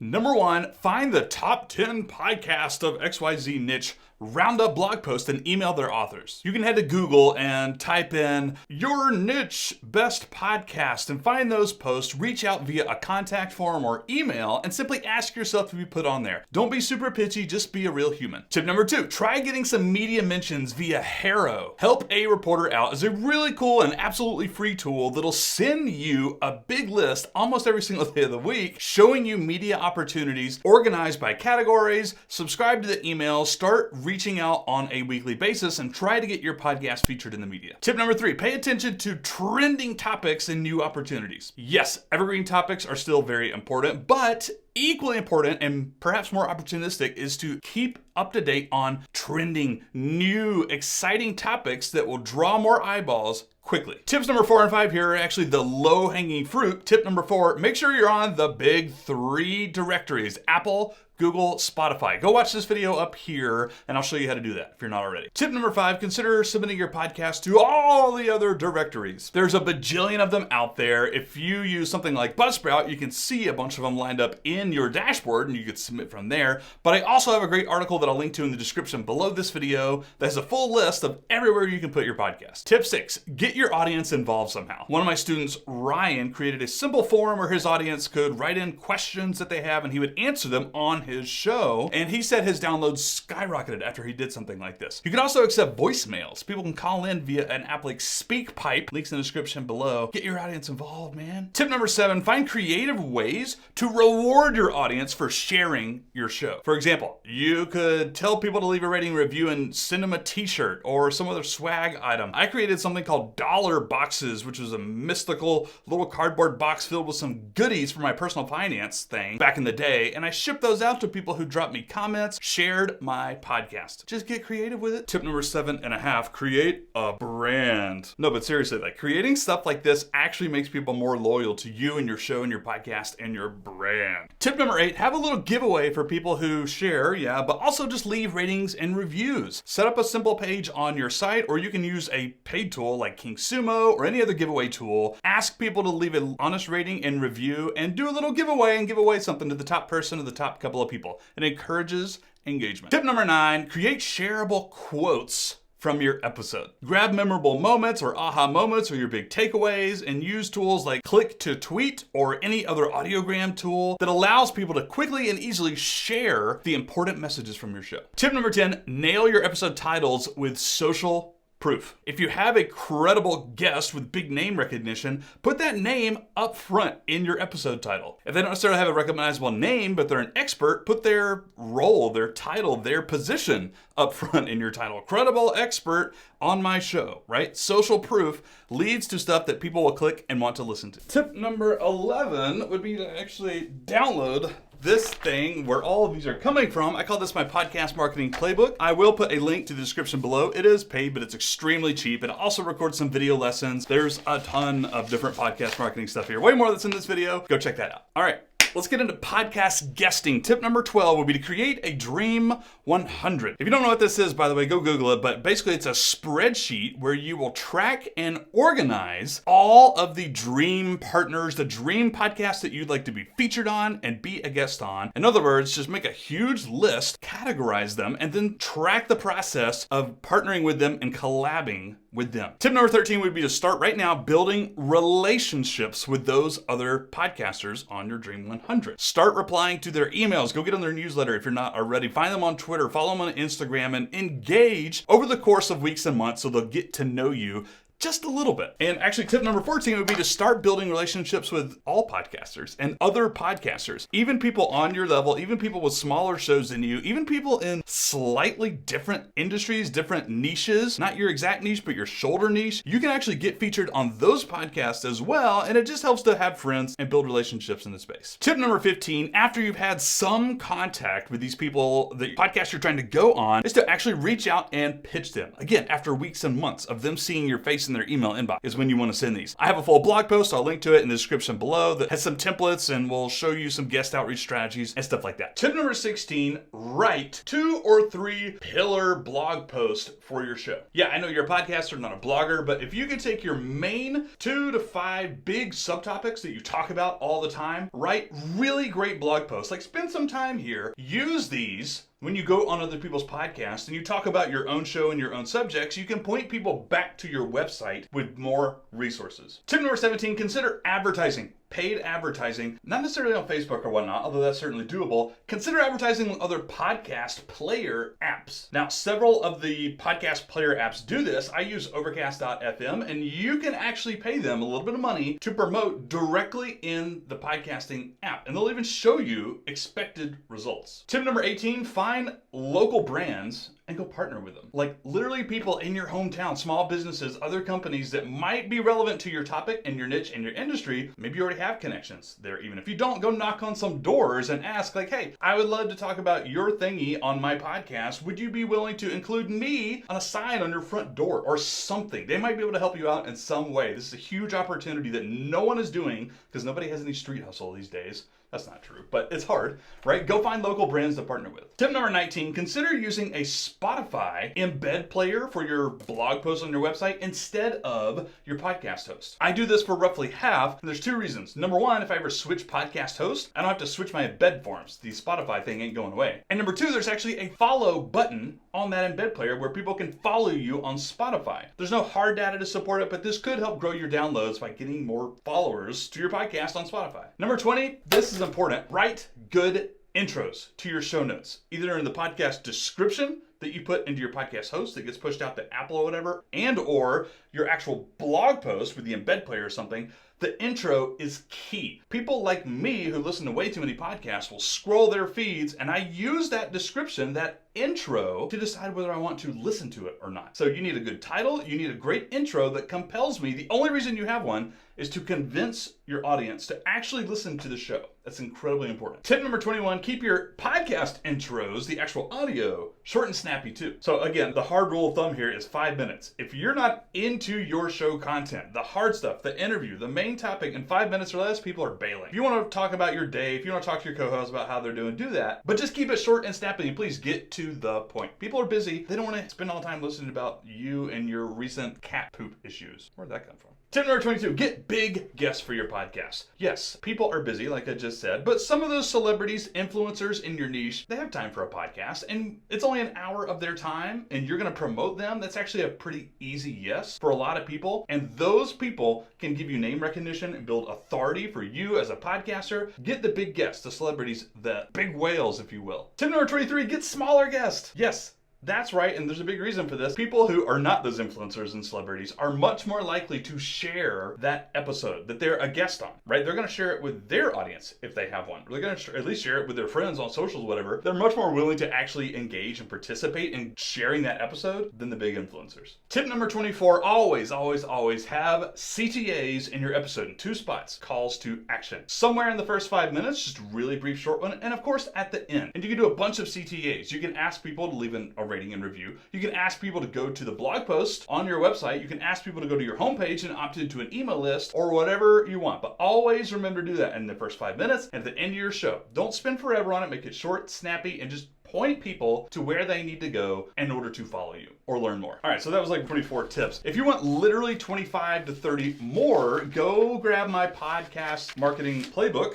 Number 1, find the top 10 podcasts of XYZ niche, round up blog posts, and email their authors. You can head to Google and type in your niche best podcast and find those posts, reach out via a contact form or email, and simply ask yourself to be put on there. Don't be super pitchy, just be a real human. Tip number 2, try getting some media mentions via Harrow. Help a Reporter Out is a really cool and absolutely free tool that'll send you a big list almost every single day of the week, showing you media opportunities organized by categories. Subscribe to the emails, start reaching out on a weekly basis, and try to get your podcast featured in the media. Tip number 3, pay attention to trending topics and new opportunities. Yes, evergreen topics are still very important, but equally important and perhaps more opportunistic is to keep up to date on trending, new, exciting topics that will draw more eyeballs quickly. Tips number 4 and 5 here are actually the low-hanging fruit. Tip number 4, make sure you're on the big 3 directories: Apple, Google, Spotify. Go watch this video up here and I'll show you how to do that if you're not already. Tip number 5, consider submitting your podcast to all the other directories. There's a bajillion of them out there. If you use something like Buzzsprout, you can see a bunch of them lined up in your dashboard and you could submit from there. But I also have a great article that I'll link to in the description below this video that has a full list of everywhere you can put your podcast. Tip 6, get your audience involved somehow. One of my students, Ryan, created a simple forum where his audience could write in questions that they have and he would answer them on his show, and he said his downloads skyrocketed after he did something like this. You can also accept voicemails. People can call in via an app like SpeakPipe, links in the description below. Get your audience involved, man. Tip number 7, find creative ways to reward your audience for sharing your show. For example, you could tell people to leave a rating review and send them a t-shirt or some other swag item. I created something called Dollar Boxes, which was a mystical little cardboard box filled with some goodies for my personal finance thing back in the day, and I shipped those out to people who dropped me comments, shared my podcast. Just get creative with it. Tip number 7.5, create a brand. No, but seriously, like creating stuff like this actually makes people more loyal to you and your show and your podcast and your brand. Tip number 8, have a little giveaway for people who share, but also just leave ratings and reviews. Set up a simple page on your site, or you can use a paid tool like King Sumo or any other giveaway tool. Ask people to leave an honest rating and review and do a little giveaway and give away something to the top person or the top couple of people. It encourages engagement. Tip number 9, create shareable quotes from your episode. Grab memorable moments or aha moments or your big takeaways and use tools like Click to Tweet or any other audiogram tool that allows people to quickly and easily share the important messages from your show. Tip number 10, nail your episode titles with social proof. If you have a credible guest with big name recognition, put that name up front in your episode title. If they don't necessarily have a recognizable name, but they're an expert, put their role, their title, their position up front in your title. Credible expert on my show, right? Social proof leads to stuff that people will click and want to listen to. Tip number 11 would be to actually download this thing where all of these are coming from. I call this my podcast marketing playbook. I will put a link to the description below. It is paid, but it's extremely cheap. It also records some video lessons. There's a ton of different podcast marketing stuff here. Way more that's in this video. Go check that out. All right. Let's get into podcast guesting. Tip number 12 would be to create a Dream 100. If you don't know what this is, by the way, go Google it, but basically it's a spreadsheet where you will track and organize all of the dream partners, the dream podcasts that you'd like to be featured on and be a guest on. In other words, just make a huge list, categorize them, and then track the process of partnering with them and collabing with them. Tip number 13 would be to start right now building relationships with those other podcasters on your Dream 100. Start replying to their emails. Go get on their newsletter if you're not already. Find them on Twitter, follow them on Instagram, and engage over the course of weeks and months so they'll get to know you just a little bit. And actually, tip number 14 would be to start building relationships with all podcasters and other podcasters, even people on your level, even people with smaller shows than you, even people in slightly different industries, different niches, not your exact niche, but your shoulder niche. You can actually get featured on those podcasts as well, and it just helps to have friends and build relationships in the space. Tip number 15, after you've had some contact with these people, the podcast you're trying to go on, is to actually reach out and pitch them. Again, after weeks and months of them seeing your face in their email inbox is when you want to send these. I have a full blog post, I'll link to it in the description below, that has some templates and will show you some guest outreach strategies and stuff like that. Tip number 16, write 2 or 3 pillar blog posts for your show. Yeah, I know you're a podcaster, not a blogger, but if you can take your main 2 to 5 big subtopics that you talk about all the time, write really great blog posts. Like, spend some time here, use these when you go on other people's podcasts and you talk about your own show and your own subjects. You can point people back to your website with more resources. Tip number 17, consider advertising. Paid advertising, not necessarily on Facebook or whatnot, although that's certainly doable. Consider advertising on other podcast player apps. Now, several of the podcast player apps do this. I use Overcast.fm, and you can actually pay them a little bit of money to promote directly in the podcasting app, and they'll even show you expected results. Tip number 18, find local brands and go partner with them. Like, literally people in your hometown, small businesses, other companies that might be relevant to your topic and your niche and your industry. Maybe you already have connections there. Even if you don't, go knock on some doors and ask, like, hey, I would love to talk about your thingy on my podcast. Would you be willing to include me on a sign on your front door or something? They might be able to help you out in some way. This is a huge opportunity that no one is doing because nobody has any street hustle these days. That's not true, but it's hard, right? Go find local brands to partner with. Tip number 19, consider using a Spotify embed player for your blog post on your website instead of your podcast host. I do this for roughly half, and there's 2 reasons. Number 1, if I ever switch podcast host, I don't have to switch my embed forms. The Spotify thing ain't going away. And number 2, there's actually a follow button on that embed player where people can follow you on Spotify. There's no hard data to support it, but this could help grow your downloads by getting more followers to your podcast on Spotify. Number 20, this is important. Write good intros to your show notes, either in the podcast description that you put into your podcast host that gets pushed out to Apple or whatever, and or your actual blog post with the embed player or something. The intro is key. People like me who listen to way too many podcasts will scroll their feeds, and I use that description, that intro, to decide whether I want to listen to it or not. So you need a good title, you need a great intro that compels me. The only reason you have one is to convince your audience to actually listen to the show. That's incredibly important. Tip number 21, keep your podcast intros, the actual audio, short and snappy too. So again, the hard rule of thumb here is 5 minutes. If you're not into your show content, the hard stuff, the interview, the main topic, in 5 minutes or less, people are bailing. If you want to talk about your day, if you want to talk to your co-host about how they're doing, do that. But just keep it short and snappy, and please get to the point. People are busy. They don't want to spend all the time listening about you and your recent cat poop issues. Where'd that come from? Tip number 22, get big guests for your podcast. Yes, people are busy, like I just said, but some of those celebrities, influencers in your niche, they have time for a podcast, and it's only an hour of their time, and you're going to promote them. That's actually a pretty easy yes for a lot of people, and those people can give you name recognition and build authority for you as a podcaster. Get the big guests, the celebrities, the big whales, if you will. Tip number 23, get smaller guests. Yes. That's right, and there's a big reason for this. People who are not those influencers and celebrities are much more likely to share that episode that they're a guest on, right? They're going to share it with their audience if they have one. They're going to at least share it with their friends on socials, whatever. They're much more willing to actually engage and participate in sharing that episode than the big influencers. Tip number 24, always, always, always have CTAs in your episode in 2 spots, calls to action. Somewhere in the first 5 minutes, just a really brief short one, and of course at the end. And you can do a bunch of CTAs. You can ask people to leave a rating and review. You can ask people to go to the blog post on your website. You can ask people to go to your homepage and opt into an email list or whatever you want. But always remember to do that in the first 5 minutes and at the end of your show. Don't spend forever on it. Make it short, snappy, and just point people to where they need to go in order to follow you or learn more. All right, so that was like 24 tips. If you want literally 25 to 30 more, go grab my podcast marketing playbook.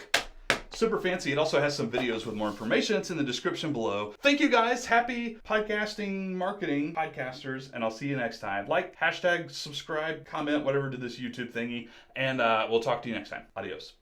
Super fancy. It also has some videos with more information. It's in the description below. Thank you guys. Happy podcasting, marketing, podcasters, and I'll see you next time. Like, hashtag, subscribe, comment, whatever to this YouTube thingy, and we'll talk to you next time. Adios.